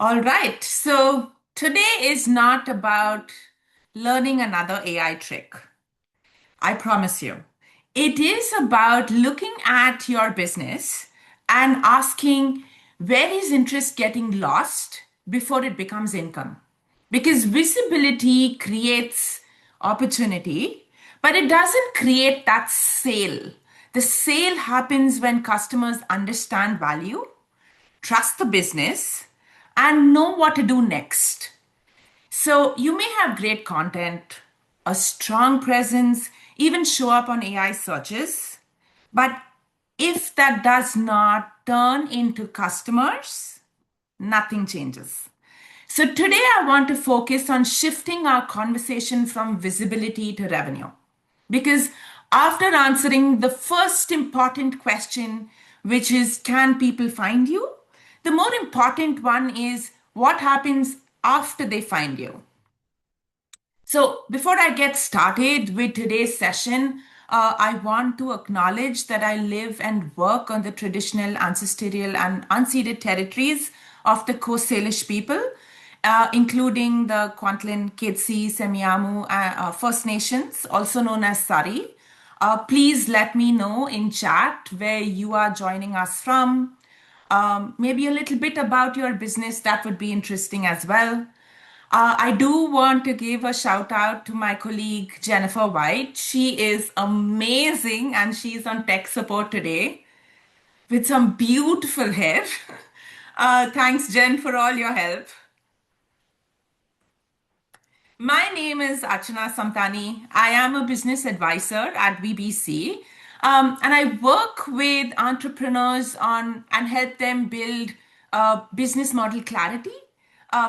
All right. So today is not about learning another AI trick. I promise you. It is about looking at your business and asking where is interest getting lost before it becomes income. Because visibility creates opportunity, but it doesn't create that sale. The sale happens when customers understand value, trust the business, and know what to do next. So you may have great content, a strong presence, even show up on AI searches. But if that does not turn into customers, nothing changes. So today I want to focus on shifting our conversation from visibility to revenue. Because after answering the first important question, which is can people find you? The more important one is what happens after they find you. So, before I get started with today's session, I want to acknowledge that I live and work on the traditional, ancestral, and unceded territories of the Coast Salish people, including the Kwantlen, Ketsi, Semiahmoo First Nations, also known as Sari. Please let me know in chat where you are joining us from. Maybe a little bit about your business, that would be interesting as well. I do want to give a shout out to my colleague Jennifer White. She is amazing and she's on tech support today with some beautiful hair. Thanks, Jen, for all your help. My name is Archana Samtani. I am a business advisor at WeBC. And I work with entrepreneurs on and help them build business model clarity,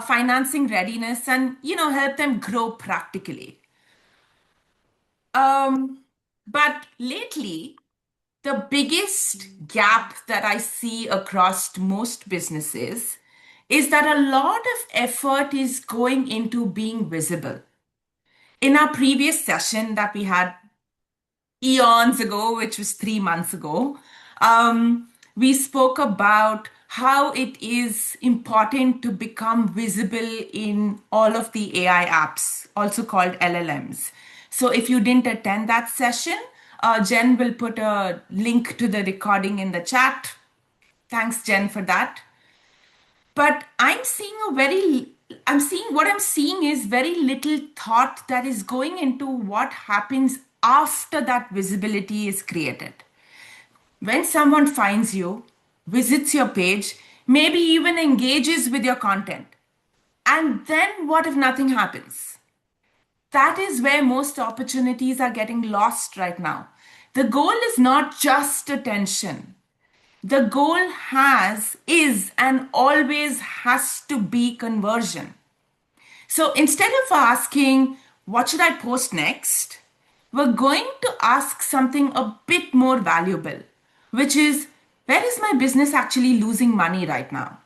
financing readiness, and help them grow practically. But lately, the biggest gap that I see across most businesses is that a lot of effort is going into being visible. In our previous session that we had eons ago, which was 3 months ago, we spoke about how it is important to become visible in all of the AI apps, also called LLMs. So if you didn't attend that session, Jen will put a link to the recording in the chat. Thanks, Jen, for that. But what I'm seeing is very little thought that is going into what happens after that visibility is created. When someone finds you, visits your page, maybe even engages with your content, and then what if nothing happens? That is where most opportunities are getting lost right now. The goal is not just attention. The goal is, and always has to be conversion. So instead of asking, what should I post next? We're going to ask something a bit more valuable, which is, where is my business actually losing money right now?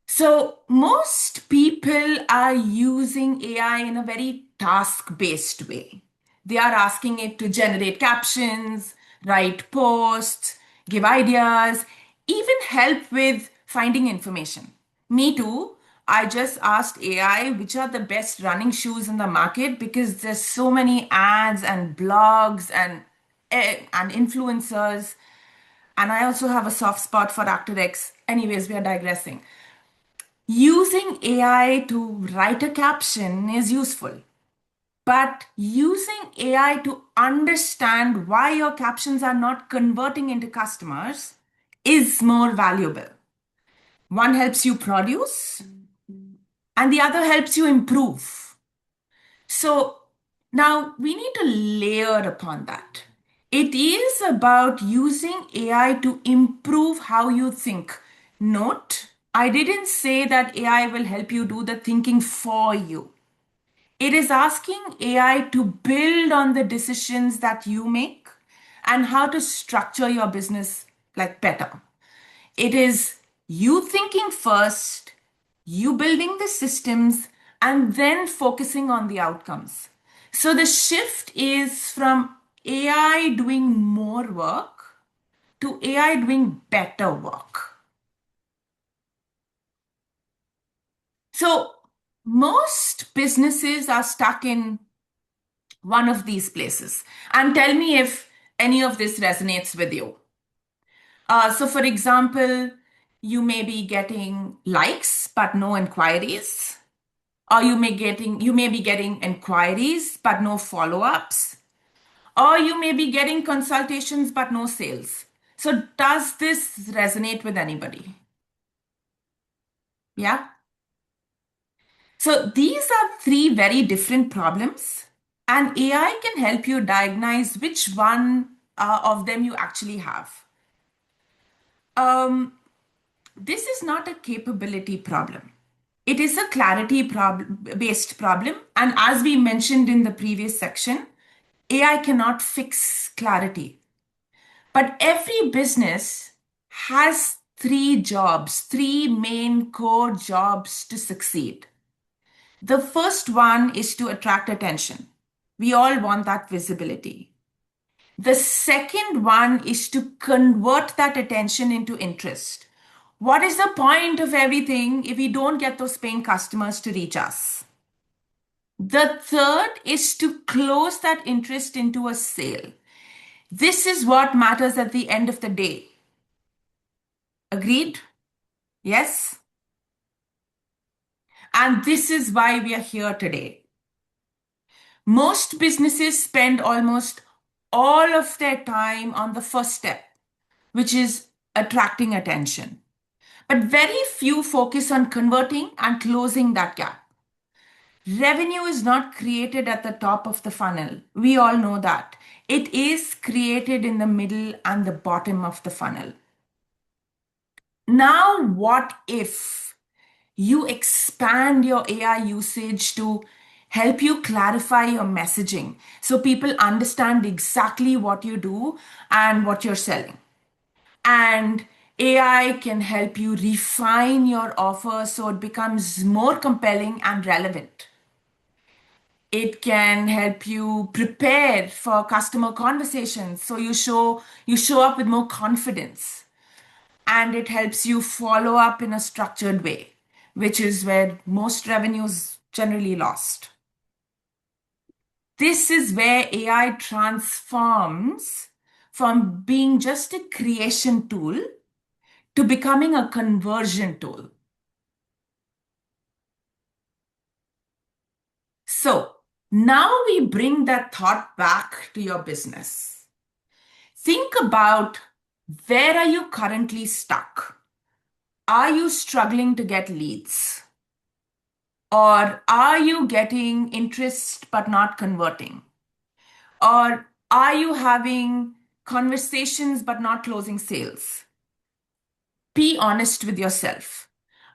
So most people are using AI in a very task-based way. They are asking it to generate captions, write posts, give ideas, even help with finding information. Me too. I just asked AI which are the best running shoes in the market because there's so many ads and blogs and influencers. And I also have a soft spot for Actor X. Anyways, we are digressing. Using AI to write a caption is useful, but using AI to understand why your captions are not converting into customers is more valuable. One helps you produce, and the other helps you improve. So now we need to layer upon that. It is about using AI to improve how you think. Note, I didn't say that AI will help you do the thinking for you. It is asking AI to build on the decisions that you make and how to structure your business like better. It is you thinking first, you building the systems, and then focusing on the outcomes. So the shift is from AI doing more work to AI doing better work. So most businesses are stuck in one of these places. And tell me if any of this resonates with you. So, for example, you may be getting likes but no inquiries, or you may be getting inquiries but no follow-ups, or you may be getting consultations but no sales. So, does this resonate with anybody? Yeah. So, these are three very different problems, and AI can help you diagnose which one of them you actually have. Um, this is not a capability problem. It is a clarity based problem. And as we mentioned in the previous section, AI cannot fix clarity. But every business has three main core jobs to succeed. The first one is to attract attention. We all want that visibility. The second one is to convert that attention into interest. What is the point of everything if we don't get those paying customers to reach us? The third is to close that interest into a sale. This is what matters at the end of the day. Agreed? Yes? And this is why we are here today. Most businesses spend almost all of their time on the first step, which is attracting attention. But very few focus on converting and closing that gap. Revenue is not created at the top of the funnel. We all know that. It is created in the middle and the bottom of the funnel. Now, what if you expand your AI usage to help you clarify your messaging so people understand exactly what you do and what you're selling? And AI can help you refine your offer so it becomes more compelling and relevant. It can help you prepare for customer conversations so you show up with more confidence. And it helps you follow up in a structured way, which is where most revenue is generally lost. This is where AI transforms from being just a creation tool to becoming a conversion tool. So now we bring that thought back to your business. Think about, where are you currently stuck? Are you struggling to get leads? Or are you getting interest but not converting? Or are you having conversations but not closing sales? Be honest with yourself.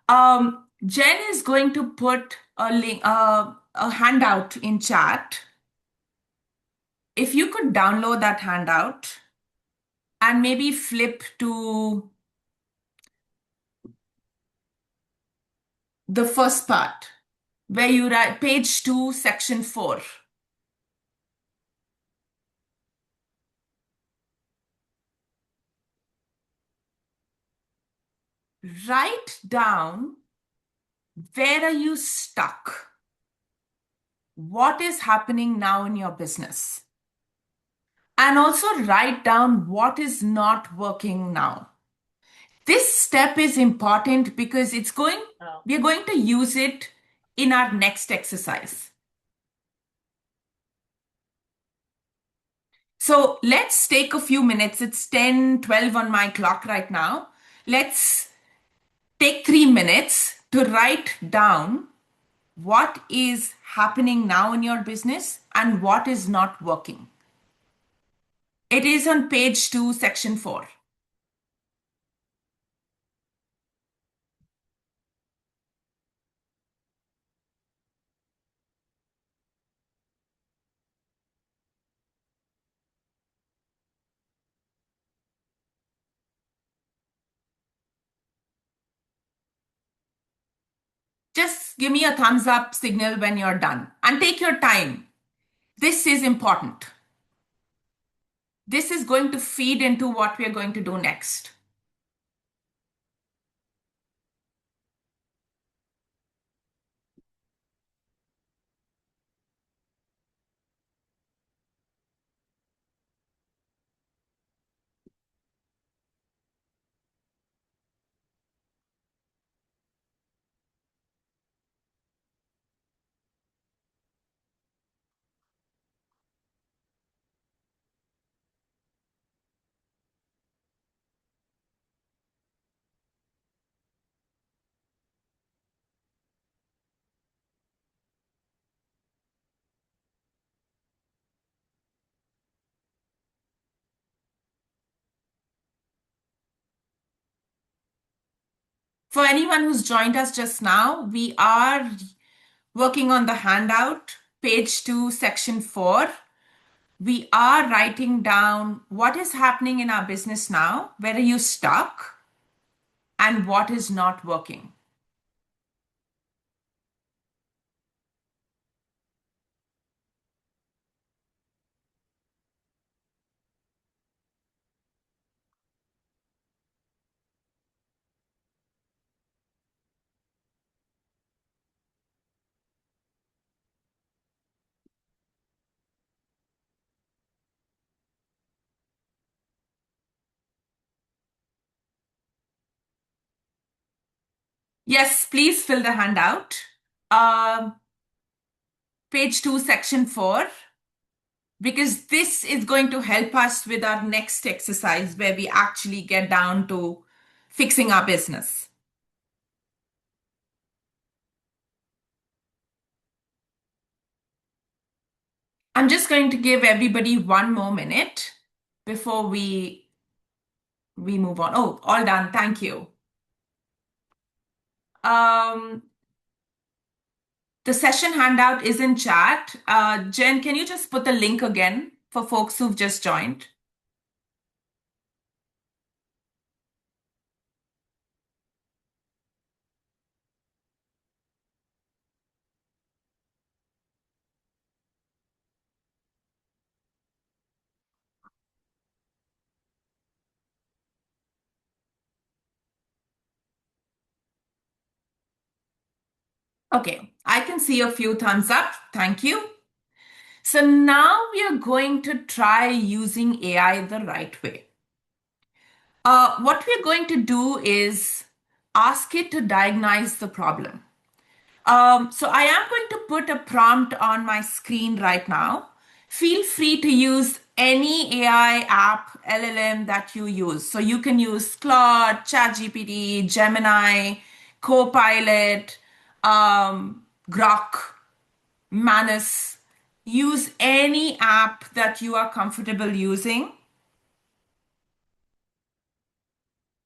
Jen is going to put a handout in chat. If you could download that handout and maybe flip to the first part where you write page 2, section 4. Write down, where are you stuck? What is happening now in your business? And also write down what is not working now. This step is important because we're going to use it in our next exercise. So let's take a few minutes. It's 10:12 on my clock right now. Let's take 3 minutes to write down what is happening now in your business and what is not working. It is on page 2, section 4. Just give me a thumbs up signal when you're done and take your time. This is important. This is going to feed into what we're going to do next. For anyone who's joined us just now, we are working on the handout, page 2, section 4. We are writing down what is happening in our business now, where are you stuck, and what is not working. Yes, please fill the handout. Um, Page 2, section 4, because this is going to help us with our next exercise where we actually get down to fixing our business. I'm just going to give everybody 1 more minute before we move on. Oh, all done. Thank you. Um, the session handout is in chat. Jen, can you just put the link again for folks who've just joined? Okay, I can see a few thumbs up. Thank you. So now we are going to try using AI the right way. What we're going to do is ask it to diagnose the problem. So I am going to put a prompt on my screen right now. Feel free to use any AI app, LLM that you use. So you can use Claude, ChatGPT, Gemini, Copilot, Grok, Manus. Use any app that you are comfortable using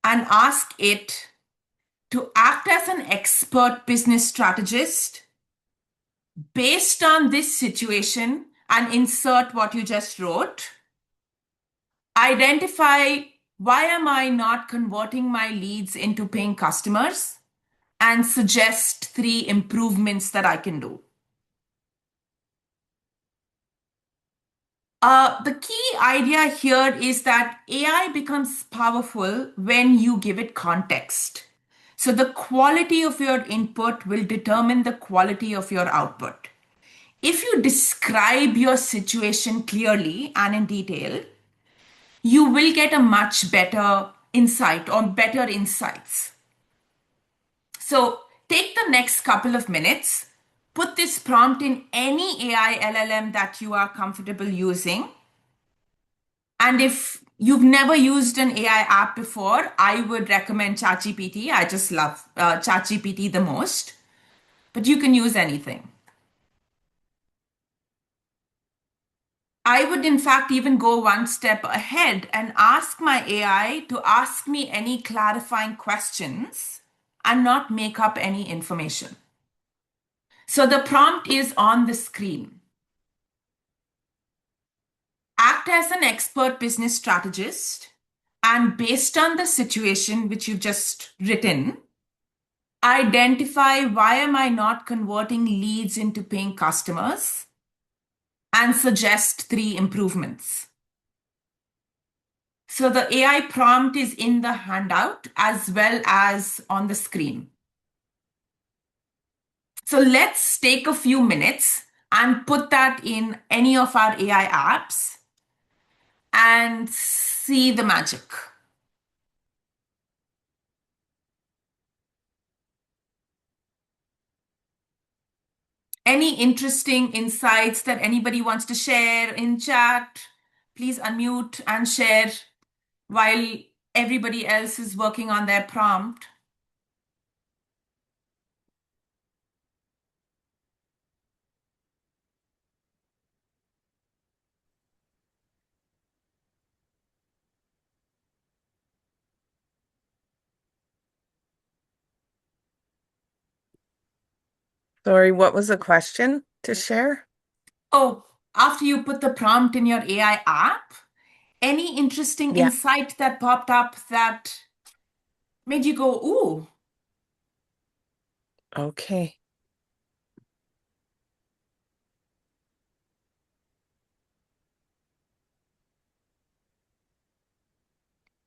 and ask it to act as an expert business strategist based on this situation and insert what you just wrote. Identify why am I not converting my leads into paying customers and suggest 3 improvements that I can do. The key idea here is that AI becomes powerful when you give it context. So the quality of your input will determine the quality of your output. If you describe your situation clearly and in detail, you will get a much better insight or better insights. So take the next couple of minutes, put this prompt in any AI LLM that you are comfortable using. And if you've never used an AI app before, I would recommend ChatGPT. I just love ChatGPT the most, but you can use anything. I would, in fact, even go one step ahead and ask my AI to ask me any clarifying questions and not make up any information. So the prompt is on the screen. Act as an expert business strategist, and based on the situation which you've just written, identify why am I not converting leads into paying customers and suggest 3 improvements. So the AI prompt is in the handout as well as on the screen. So let's take a few minutes and put that in any of our AI apps and see the magic. Any interesting insights that anybody wants to share in chat, please unmute and share while everybody else is working on their prompt. Sorry, what was the question to share? Oh, after you put the prompt in your AI app, any interesting Yeah, insight that popped up that made you go, ooh, okay.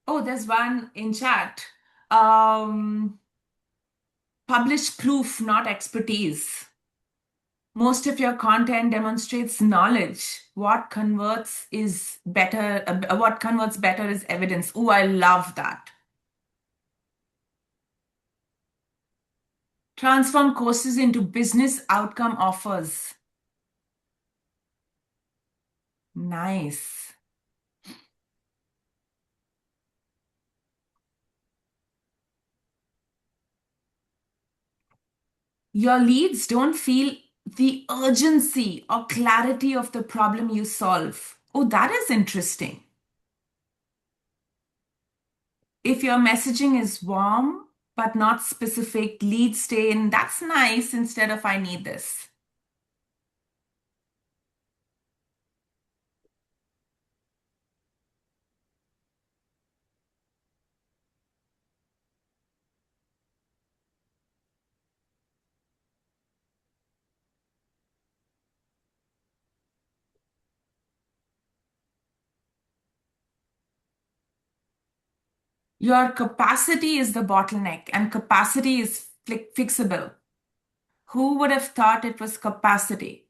oh, there's one in chat. Um, Publish proof, not expertise. Most of your content demonstrates knowledge. What converts better is evidence. Oh, I love that. Transform courses into business outcome offers. Nice. Your leads don't feel the urgency or clarity of the problem you solve. Oh, that is interesting. If your messaging is warm but not specific, leads stay in, that's nice instead of I need this. Your capacity is the bottleneck, and capacity is fixable. Who would have thought it was capacity?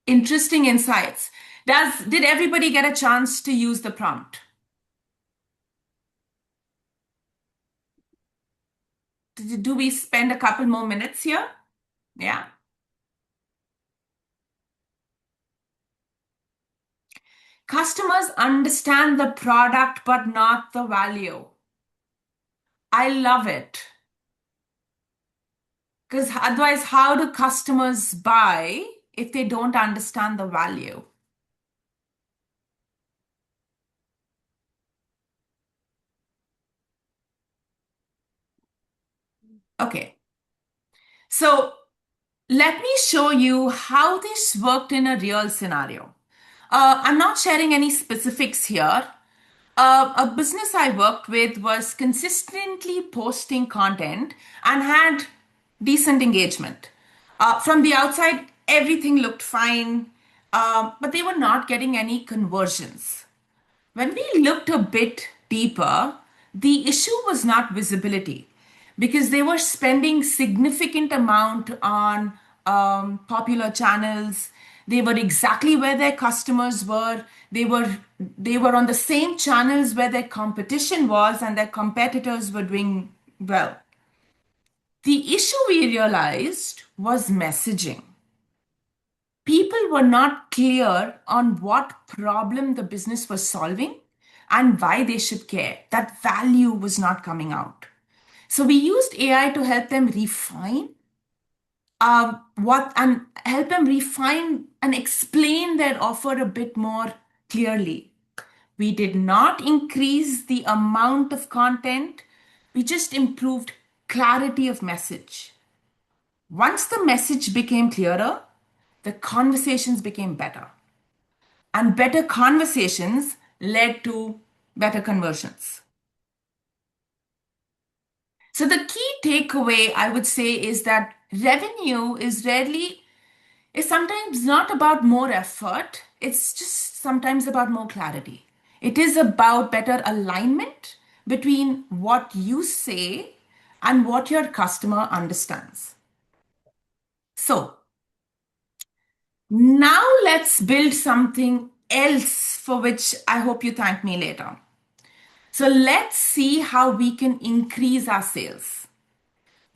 Interesting insights. Did everybody get a chance to use the prompt? Do we spend a couple more minutes here? Yeah. Customers understand the product but not the value. I love it. Because otherwise, how do customers buy if they don't understand the value? Okay. So let me show you how this worked in a real scenario. I'm not sharing any specifics here. A business I worked with was consistently posting content and had decent engagement. From the outside, everything looked fine, but they were not getting any conversions. When we looked a bit deeper, the issue was not visibility because they were spending significant amount on popular channels. They were exactly where their customers were. They were on the same channels where their competition was, and their competitors were doing well. The issue we realized was messaging. People were not clear on what problem the business was solving and why they should care. That value was not coming out. So we used AI to help them refine what and help them refine and explain their offer a bit more clearly. We did not increase the amount of content, we just improved clarity of message. Once the message became clearer, the conversations became better. And better conversations led to better conversions. So the key takeaway I would say is that revenue is sometimes not about more effort, it's just sometimes about more clarity. It is about better alignment between what you say and what your customer understands. So now let's build something else for which I hope you thank me later. So let's see how we can increase our sales.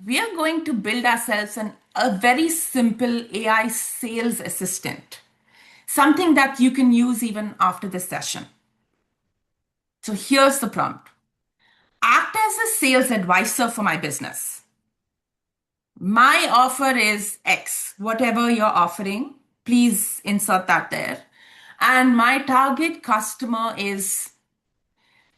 We are going to build ourselves a very simple AI sales assistant, something that you can use even after the session. So here's the prompt. Act as a sales advisor for my business. My offer is X, whatever you're offering. Please insert that there. And my target customer is,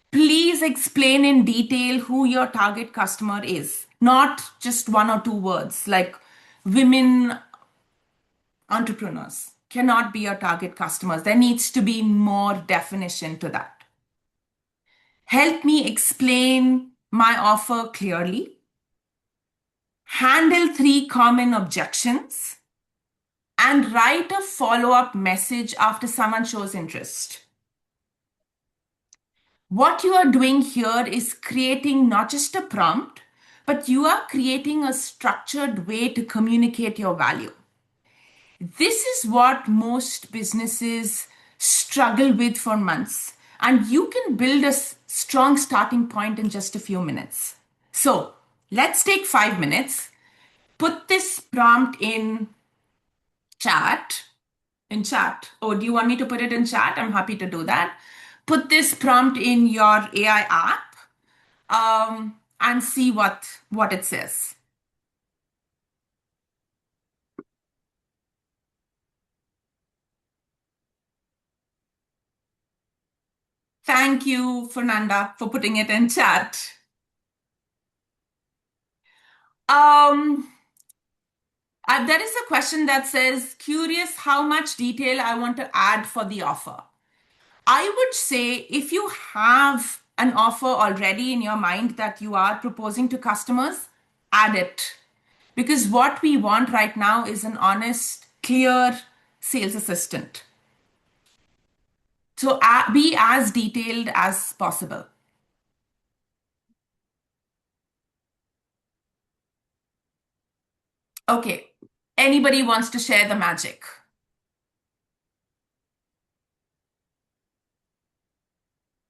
please explain in detail who your target customer is, not just one or two words like women entrepreneurs cannot be your target customers. There needs to be more definition to that. Help me explain my offer clearly. Handle three common objections and write a follow up message after someone shows interest. What you are doing here is creating not just a prompt, but you are creating a structured way to communicate your value. This is what most businesses struggle with for months, and you can build a strong starting point in just a few minutes. So let's take 5 minutes, put this prompt chat, in chat. Oh, do you want me to put it in chat? I'm happy to do that. Put this prompt in your AI app and see what it says. Thank you, Fernanda, for putting it in chat. Um, there is a question that says, curious how much detail I want to add for the offer. I would say if you have an offer already in your mind that you are proposing to customers, add it. Because what we want right now is an honest, clear sales assistant. So be as detailed as possible. Okay. Anybody wants to share the magic?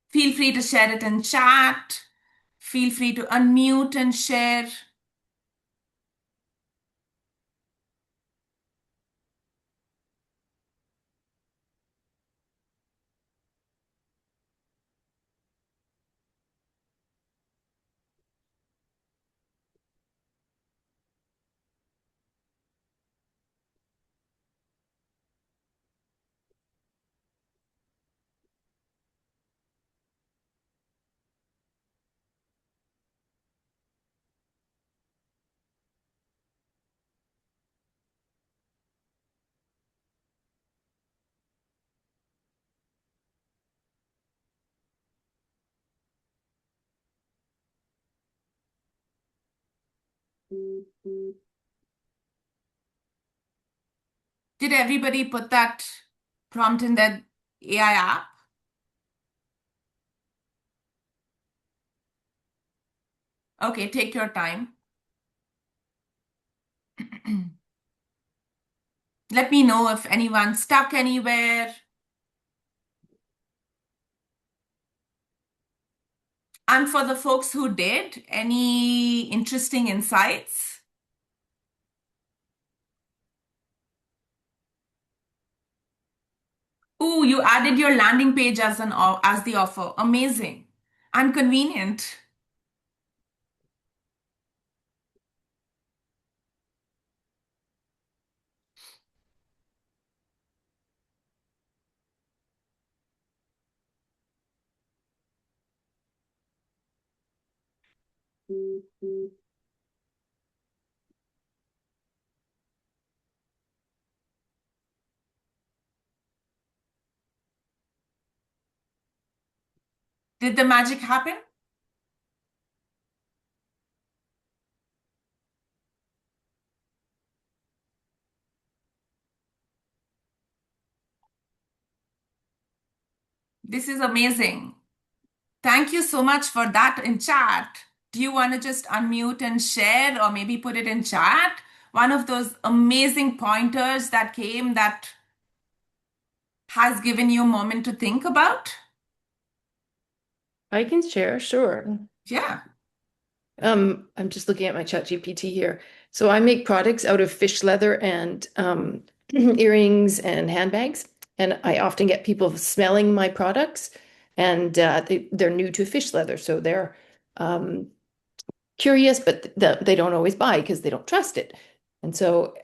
Feel free to share it in chat. Feel free to unmute and share. Did everybody put that prompt in their AI app? Okay, take your time. Let me know if anyone's stuck anywhere. And for the folks who did, any interesting insights? Ooh, you added your landing page as the offer. Amazing and convenient. Did the magic happen? This is amazing. Thank you so much for that in chat. Do you want to just unmute and share or maybe put it in chat? One of those amazing pointers that came that has given you a moment to think about? I can share, sure. Yeah. I'm just looking at my chat GPT here. So I make products out of fish leather and earrings and handbags. And I often get people smelling my products and they're new to fish leather. So they're curious, but they don't always buy because they don't trust it. And so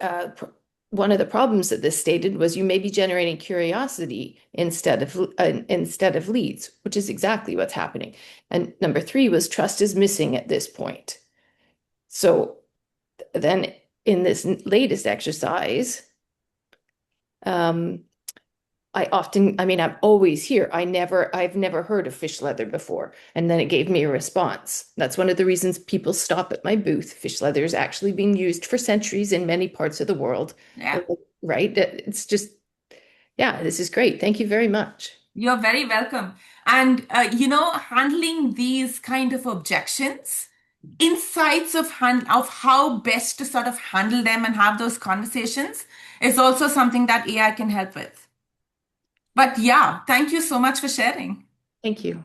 one of the problems that this stated was you may be generating curiosity instead of leads, which is exactly what's happening. And number three was trust is missing at this point. So then in this latest exercise, um, I mean, I'm always here. I've never heard of fish leather before. And then it gave me a response. That's one of the reasons people stop at my booth. Fish leather is actually being used for centuries in many parts of the world. Yeah. Right? It's just, yeah, this is great. Thank you very much. You're very welcome. And, handling these kind of objections, insights of how best to sort of handle them and have those conversations is also something that AI can help with. But yeah, thank you so much for sharing. Thank you.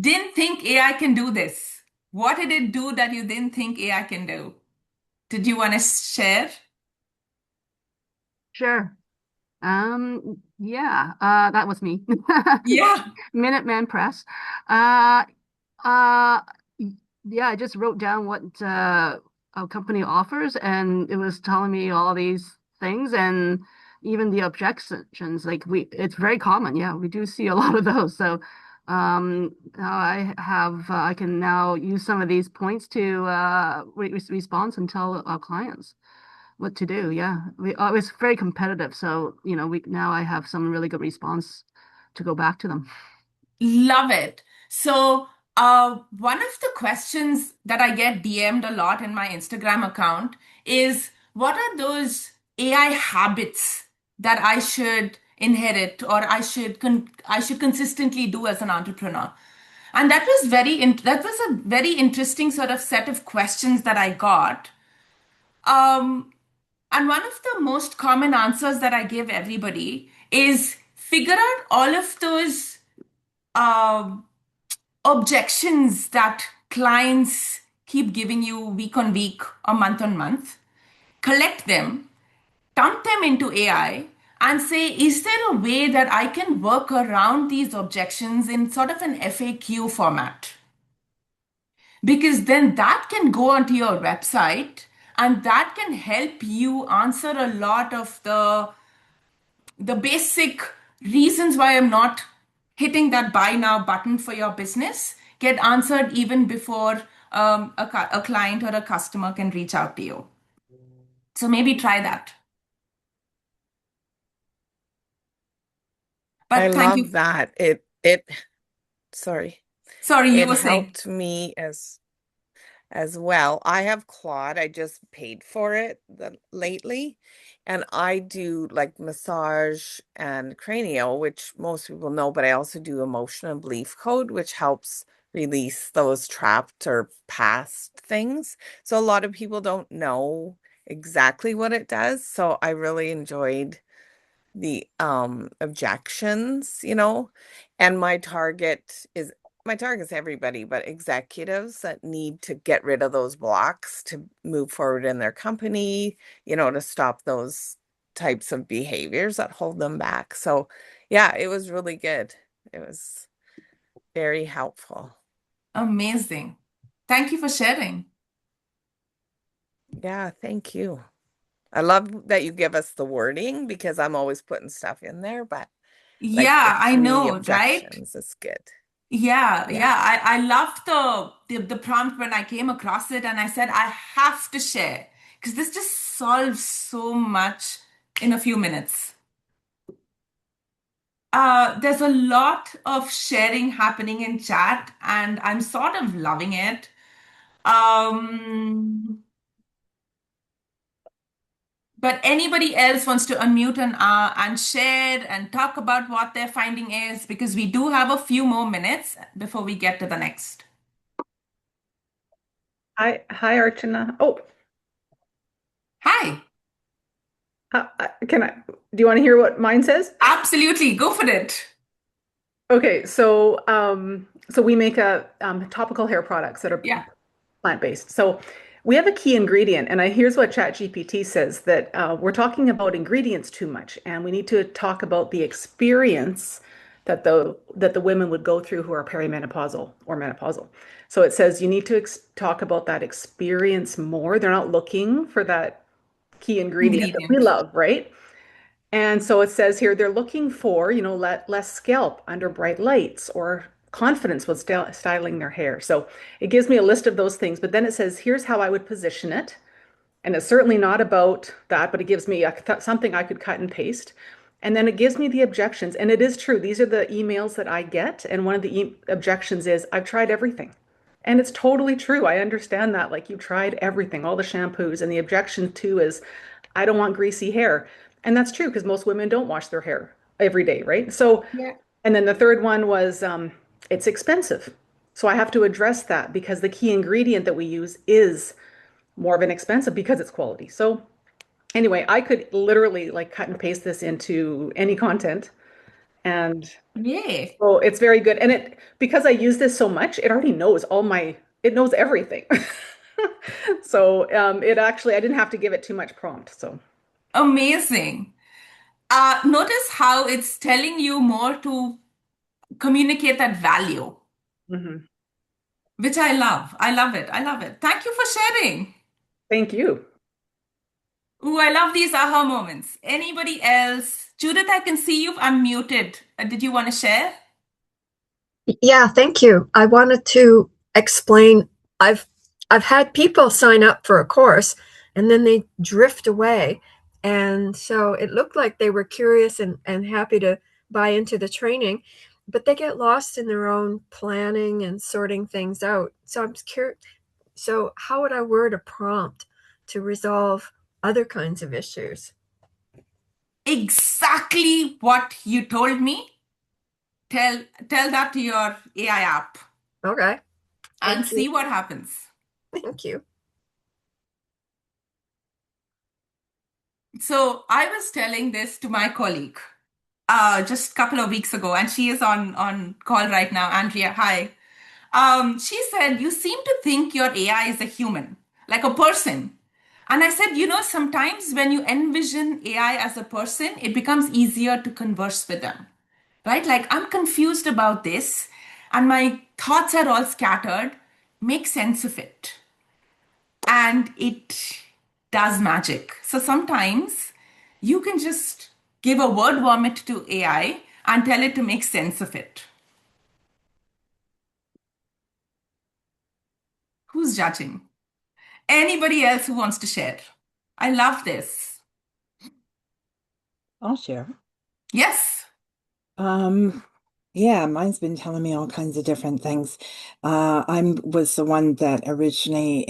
Didn't think AI can do this. What did it do that you didn't think AI can do? Did you want to share? Sure. Yeah, that was me. Yeah. Minuteman Press. Uh, uh, yeah, I just wrote down what our company offers, and it was telling me all these things, and even the objections. Like it's very common. Yeah, we do see a lot of those. So, now I can now use some of these points to respond and tell our clients what to do. Yeah, it was very competitive. So, we now I have some really good response to go back to them. Love it. So, one of the questions that I get DM'd a lot in my Instagram account is what are those AI habits that I should inherit or I should consistently do as an entrepreneur? And that was a very interesting sort of set of questions that I got. Um, and one of the most common answers that I give everybody is figure out all of those um objections that clients keep giving you week on week or month on month, collect them, dump them into AI, and say, is there a way that I can work around these objections in sort of an FAQ format? Because then that can go onto your website and that can help you answer a lot of the basic reasons why I'm not hitting that buy now button for your business get answered even before a client or a customer can reach out to you. So maybe try that. I But thank you. love that. It sorry. Sorry, you It were saying. helped me as well. I have Claude. I just paid for it lately, and I do like massage and cranial, which most people know, but I also do emotion and belief code, which helps release those trapped or past things. So a lot of people don't know exactly what it does. So I really enjoyed the objections, and my target is everybody, but executives that need to get rid of those blocks to move forward in their company, to stop those types of behaviors that hold them back. So yeah, it was really good. It was very helpful. Amazing. Thank you for sharing. Yeah, thank you. I love that you give us the wording because I'm always putting stuff in there, but like the Yeah, I three know, right? objections is good. Yeah, Yeah. yeah. I loved the prompt when I came across it and I said I have to share because this just solves so much in a few minutes. There's a lot of sharing happening in chat, and I'm sort of loving it. Um, but anybody else wants to unmute and share and talk about what their finding is because we do have a few more minutes before we get to the next. Hi, Archana. Oh, Hi, can I? Do you want to hear what mine says? absolutely, go for it. Okay, so we make a topical hair products that are Yeah. plant-based. So we have a key ingredient, and here's what ChatGPT says that we're talking about ingredients too much, and we need to talk about the experience that the women would go through who are perimenopausal or menopausal. So it says you need to talk about that experience more. They're not looking for that key ingredient that we Ingredient. love, right? And so it says here they're looking for, less scalp under bright lights or confidence with styling their hair. So it gives me a list of those things, but then it says, here's how I would position it. And it's certainly not about that, but it gives me something I could cut and paste. And then it gives me the objections. And it is true. These are the emails that I get. And one of the objections is, I've tried everything. And it's totally true. I understand that. Like, you've tried everything, all the shampoos. And the objection too is, I don't want greasy hair. And that's true because most women don't wash their hair every day, right? So, Yeah. and then the third one was, it's expensive. So I have to address that because the key ingredient that we use is more of an expensive because it's quality. So anyway, I could literally like cut and paste this into any content. And Yay. so it's very good. And because I use this so much, it already knows it knows everything. So I didn't have to give it too much prompt. So Amazing. Notice how it's telling you more to communicate that value, mhm. which I love. I love it. I love it. Thank you for sharing. Thank you. Ooh, I love these aha moments. Anybody else? Judith, I can see you've unmuted. Did you want to share? Yeah, thank you. I wanted to explain. I've I've had people sign up for a course and then they drift away. And so it looked like they were curious and happy to buy into the training, but they get lost in their own planning and sorting things out. So I'm curious. So how would I word a prompt to resolve other kinds of issues? Exactly what you told me. Tell that to your AI app Okay, and thank you. see what happens. Thank you. So I was telling this to my colleague just a couple of weeks ago, and she is on call right now. Andrea, hi. She said, "You seem to think your AI is a human, like a person." And I said, sometimes when you envision AI as a person, it becomes easier to converse with them, right? Like, I'm confused about this, and my thoughts are all scattered. Make sense of it. And it does magic. So sometimes you can just give a word vomit to AI and tell it to make sense of it. Who's judging? Anybody else who wants to share? I love this. I'll share. Yes. Um, yeah, mine's been telling me all kinds of different things. I was the one that originally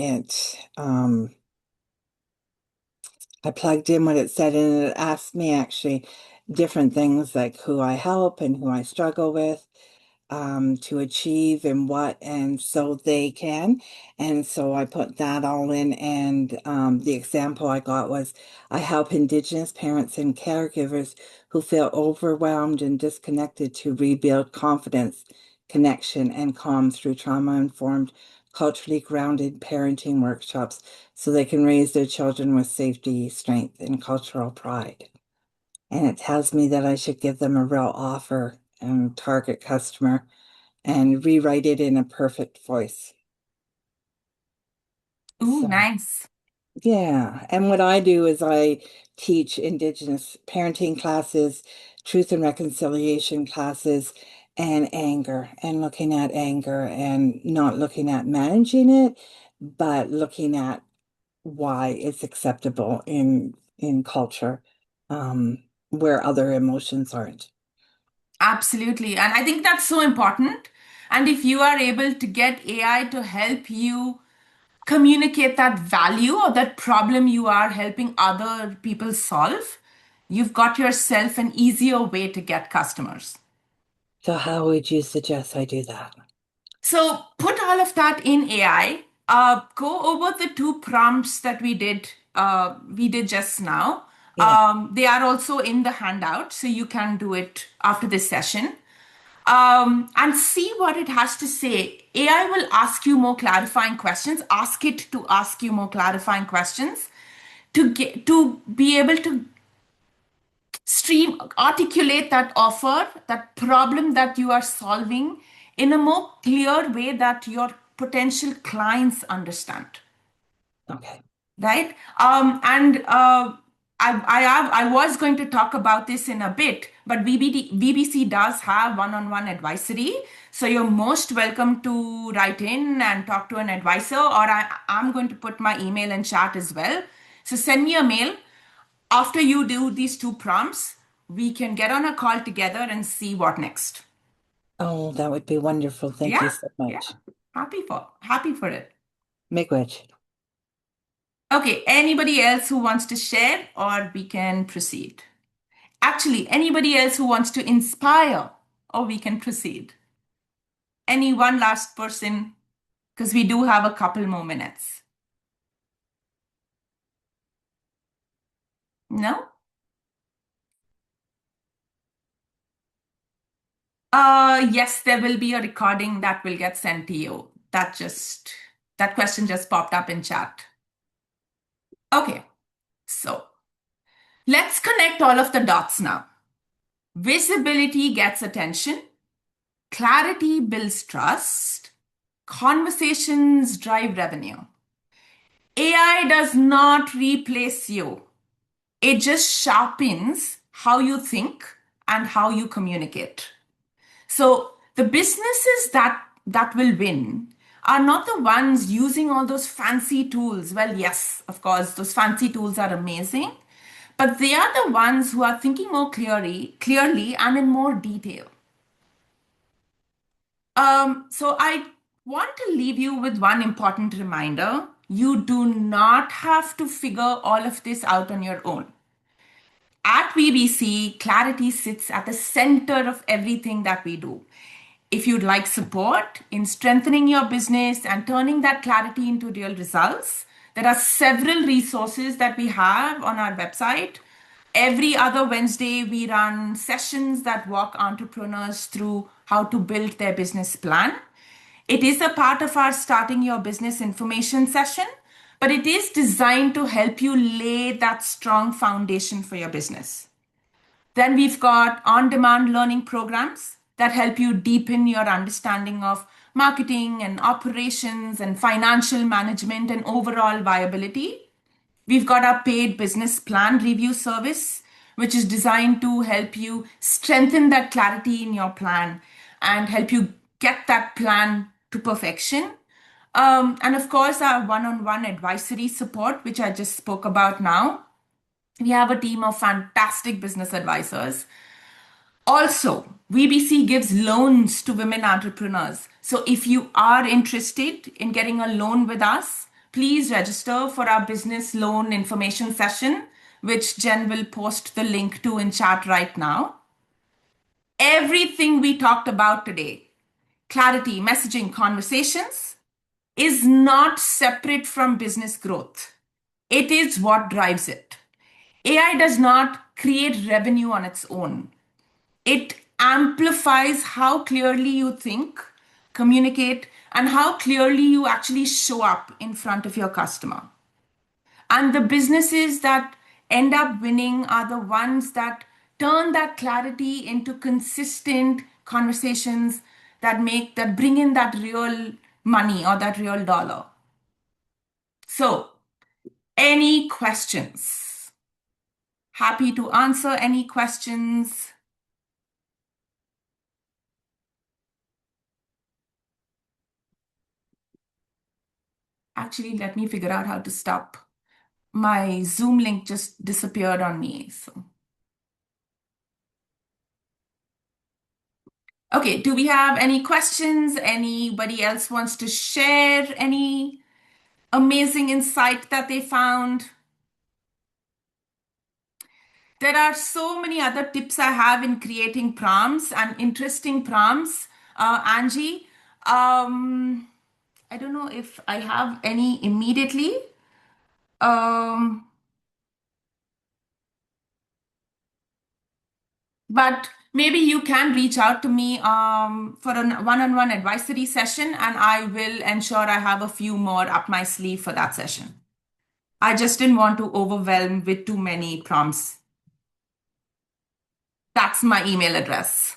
I plugged in what it said and it asked me actually different things like who I help and who I struggle with. To achieve and what, and so they can. And so I put that all in. And the example I got was I help Indigenous parents and caregivers who feel overwhelmed and disconnected to rebuild confidence, connection, and calm through trauma-informed, culturally grounded parenting workshops so they can raise their children with safety, strength, and cultural pride. And it tells me that I should give them a real offer and target customer and rewrite it in a perfect voice. Ooh, So, nice. yeah. And what I do is I teach Indigenous parenting classes, truth and reconciliation classes, and anger, and looking at anger and not looking at managing it, but looking at why it's acceptable in culture, where other emotions aren't. Absolutely. And I think that's so important. And if you are able to get AI to help you communicate that value or that problem you are helping other people solve, you've got yourself an easier way to get customers. So how would you suggest I do that? So put all of that in AI. Go over the two prompts that we did just now. Yeah. They are also in the handout, so you can do it after this session. And see what it has to say. AI will ask you more clarifying questions. Ask it to ask you more clarifying questions to be able to articulate that offer, that problem that you are solving in a more clear way that your potential clients understand. Okay. Right? I was going to talk about this in a bit, but VBC does have one-on-one advisory. So you're most welcome to write in and talk to an advisor, or I'm going to put my email in chat as well. So send me a mail. After you do these two prompts, we can get on a call together and see what next. Oh, that would be wonderful. Thank you Yeah, so yeah. much. Happy for it. Miigwech. Okay, anybody else who wants to share, or we can proceed? Actually, anybody else who wants to inspire, or we can proceed? Any one last person, because we do have a couple more minutes. No? Yes, there will be a recording that will get sent to you. That question just popped up in chat. Okay, so let's connect all of the dots now. Visibility gets attention, clarity builds trust, conversations drive revenue. AI does not replace you. It just sharpens how you think and how you communicate. So the businesses that will win are not the ones using all those fancy tools. Well, yes, of course, those fancy tools are amazing, but they are the ones who are thinking more clearly and in more detail. So I want to leave you with one important reminder. You do not have to figure all of this out on your own. At WeBC, clarity sits at the center of everything that we do. If you'd like support in strengthening your business and turning that clarity into real results, there are several resources that we have on our website. Every other Wednesday, we run sessions that walk entrepreneurs through how to build their business plan. It is a part of our Starting Your Business information session, but it is designed to help you lay that strong foundation for your business. Then we've got on-demand learning programs that help you deepen your understanding of marketing and operations and financial management and overall viability. We've got our paid business plan review service, which is designed to help you strengthen that clarity in your plan and help you get that plan to perfection. And of course, our one-on-one advisory support, which I just spoke about now. We have a team of fantastic business advisors. Also, WeBC gives loans to women entrepreneurs. So if you are interested in getting a loan with us, please register for our business loan information session, which Jen will post the link to in chat right now. Everything we talked about today, clarity, messaging, conversations, is not separate from business growth. It is what drives it. AI does not create revenue on its own. It amplifies how clearly you think, communicate, and how clearly you actually show up in front of your customer. And the businesses that end up winning are the ones that turn that clarity into consistent conversations that bring in that real money or that real dollar. So, any questions? Happy to answer any questions. Actually, let me figure out how to stop. My Zoom link just disappeared on me. So, okay, do we have any questions? Anybody else wants to share any amazing insight that they found? There are so many other tips I have in creating prompts and interesting prompts, Angie. I don't know if I have any immediately. But maybe you can reach out to me for a one-on-one advisory session, and I will ensure I have a few more up my sleeve for that session. I just didn't want to overwhelm with too many prompts. That's my email address.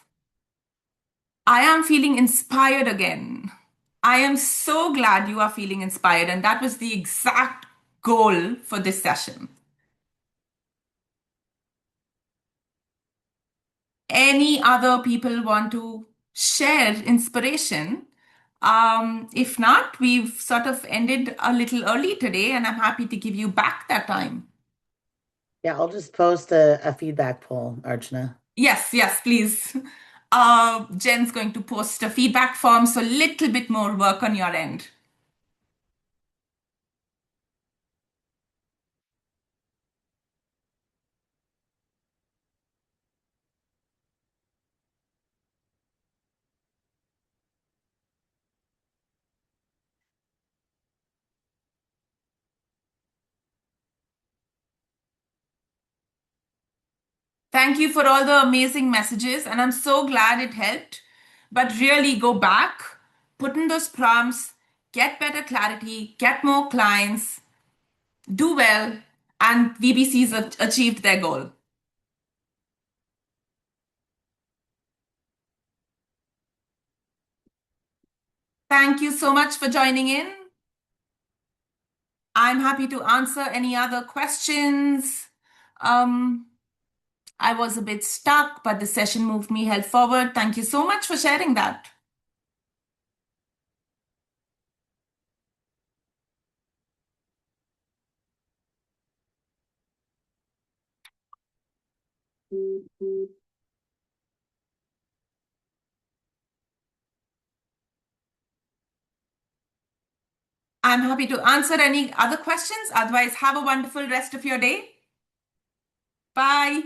I am feeling inspired again. I am so glad you are feeling inspired, and that was the exact goal for this session. Any other people want to share inspiration? If not, we've sort of ended a little early today, and I'm happy to give you back that time. Yeah, I'll just post a feedback poll, Archana. Yes, yes, please. Jen's going to post a feedback form, so a little bit more work on your end. Thank you for all the amazing messages, and I'm so glad it helped. But really go back, put in those prompts, get better clarity, get more clients, do well, and VBC's achieved their goal. Thank you so much for joining in. I'm happy to answer any other questions. Um, I was a bit stuck, but the session moved me held forward. Thank you so much for sharing that. I'm happy to answer any other questions. Otherwise, have a wonderful rest of your day. Bye.